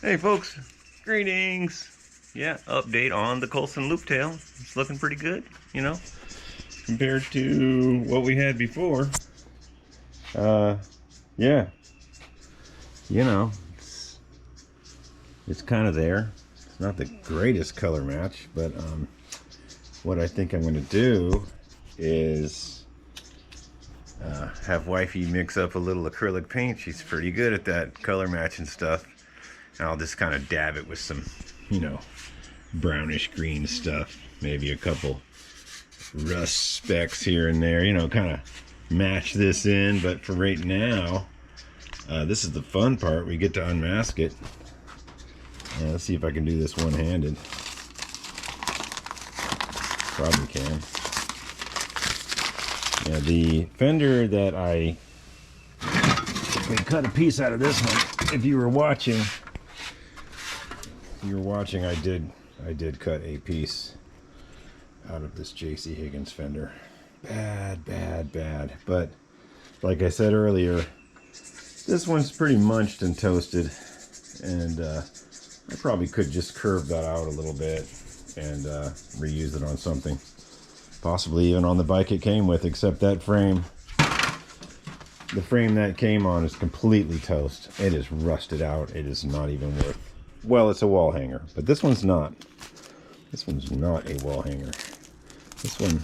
Hey folks, greetings. Yeah, update on the Colson loop tail. It's looking pretty good, you know, compared to what we had before. Yeah, you know, it's kind of there. It's not the greatest color match, but what I think I'm going to do is have wifey mix up a little acrylic paint. She's pretty good at that color matching stuff. And I'll just kind of dab it with some, you know, brownish green stuff. Maybe a couple rust specks here and there, you know, kind of match this in. But for right now, this is the fun part. We get to unmask it. Let's see if I can do this one-handed. Probably can. Yeah, the Fender that I cut a piece out of this one. If you were watching, I did cut a piece out of this J.C. Higgins Fender. Bad. But like I said earlier, this one's pretty munched and toasted, and I probably could just curve that out a little bit and reuse it on something. Possibly even on the bike it came with, except that frame. The frame that came on is completely toast. It is rusted out. It is not even worth... Well, it's a wall hanger, but this one's not. This one's not a wall hanger. This one,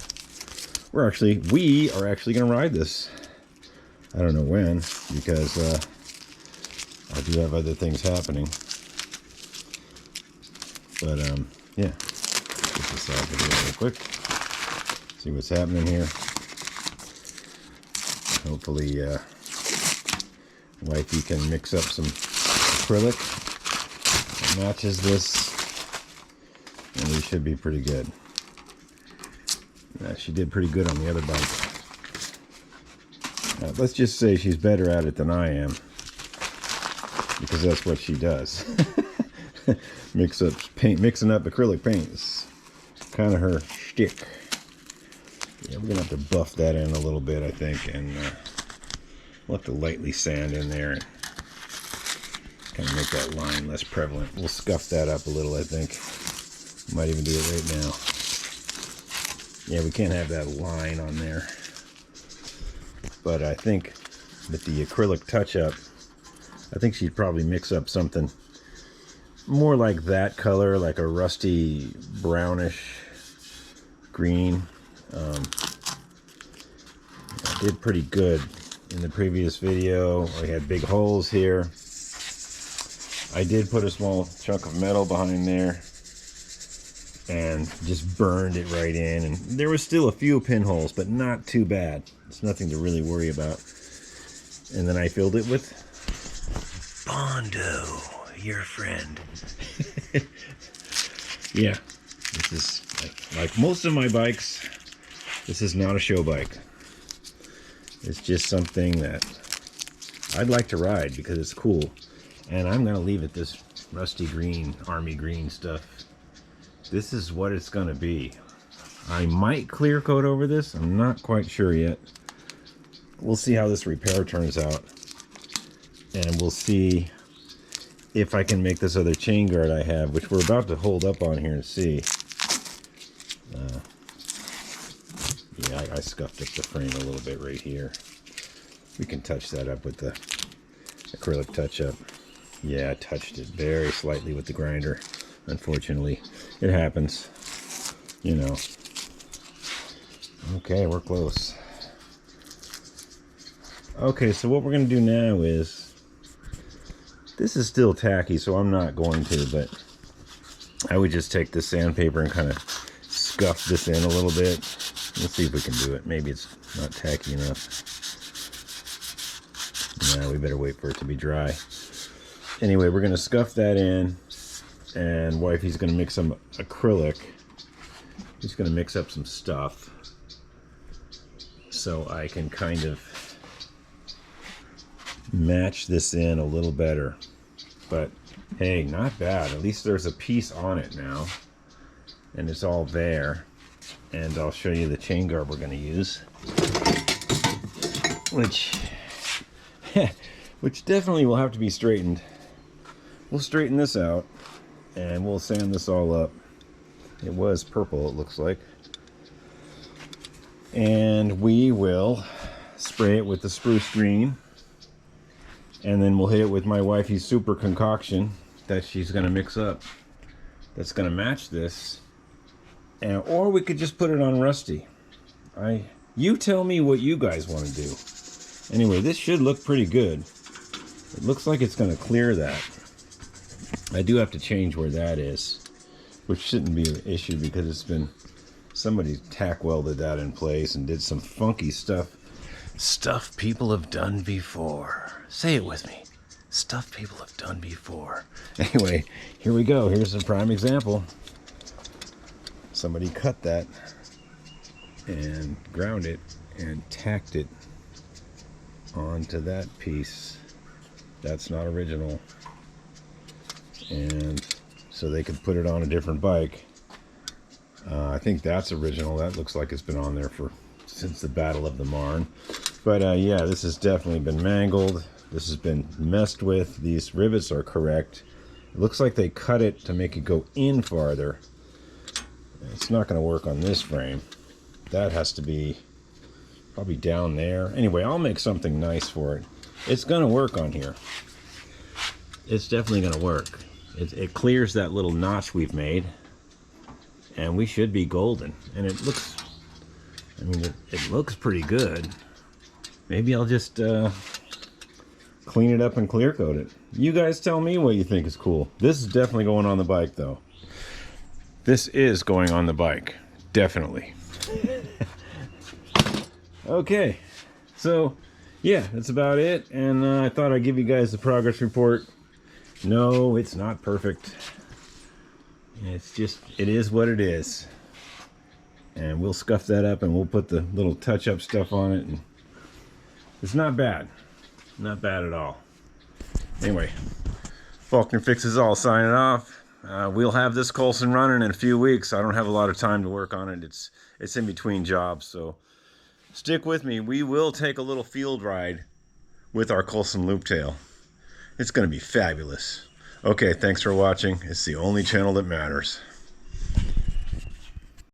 we are actually going to ride this. I don't know when, because I do have other things happening. But, yeah. Get this out of here real quick. See what's happening here. Hopefully, wifey can mix up some acrylic that matches this, and we should be pretty good. She did pretty good on the other bike. Let's just say she's better at it than I am, because that's what she does. Mixing up acrylic paint is kind of her shtick. Yeah, we're gonna have to buff that in a little bit, I think, and we'll have to lightly sand in there and kind of make that line less prevalent. We'll scuff that up a little, I think. Might even do it right now. Yeah, we can't have that line on there. But I think with the acrylic touch-up, I think she'd probably mix up something more like that color, like a rusty brownish green. I did pretty good in the previous video. I had big holes here. I did put a small chunk of metal behind there and just burned it right in, and there was still a few pinholes, but not too bad. It's nothing to really worry about. And then I filled it with Bondo, your friend. Yeah, this is like most of my bikes. This is not a show bike. It's just something that I'd like to ride because it's cool. And I'm going to leave it this rusty green, army green stuff. This is what it's going to be. I might clear coat over this. I'm not quite sure yet. We'll see how this repair turns out. And we'll see if I can make this other chain guard I have, which we're about to hold up on here and see. Yeah, I scuffed up the frame a little bit right here. We can touch that up with the acrylic touch-up. Yeah, I touched it very slightly with the grinder. Unfortunately, it happens. You know. Okay, we're close. Okay, so what we're going to do now is... This is still tacky, so I'm not going to, but I would just take this sandpaper and kind of scuff this in a little bit. Let's see if we can do it. Maybe it's not tacky enough. No, we better wait for it to be dry. Anyway, we're going to scuff that in, and wifey's going to mix some acrylic. She's going to mix up some stuff so I can kind of match this in a little better. But hey, not bad. At least there's a piece on it now, and it's all there. And I'll show you the chain guard we're going to use, which definitely will have to be straightened. we'll straighten this out and we'll sand this all up. It was purple, it looks like. And we will spray it with the spruce green. And then we'll hit it with my wifey's super concoction that she's going to mix up. That's going to match this. And, or we could just put it on rusty. You tell me what you guys want to do. Anyway, this should look pretty good. It looks like it's going to clear that. I do have to change where that is, which shouldn't be an issue because it's been, somebody tack welded that in place and did some funky stuff. Stuff people have done before. Say it with me. Stuff people have done before. Anyway, here we go. Here's a prime example. Somebody cut that and ground it and tacked it onto that piece. That's not original. And so they could put it on a different bike. I think that's original. That looks like it's been on there since the Battle of the Marne. But yeah, this has definitely been mangled. This has been messed with. These rivets are correct. It looks like they cut it to make it go in farther. It's not going to work on this frame. That has to be probably down there. Anyway, I'll make something nice for it. It's going to work on here. It's definitely going to work. It clears that little notch we've made. And we should be golden. And it looks, I mean, it looks pretty good. Maybe I'll just clean it up and clear coat it. You guys tell me what you think is cool. This is definitely going on the bike, though. This is going on the bike. Definitely. Okay. So, yeah, that's about it. And I thought I'd give you guys the progress report. No, it's not perfect. It's just, it is what it is. And we'll scuff that up and we'll put the little touch-up stuff on it. And it's not bad. Not bad at all. Anyway, Faulkner Fixes All signing off. We'll have this Colson running in a few weeks. I don't have a lot of time to work on it. It's in between jobs, so stick with me. We will take a little field ride with our Colson Looptail. It's going to be fabulous. Okay, thanks for watching. It's the only channel that matters.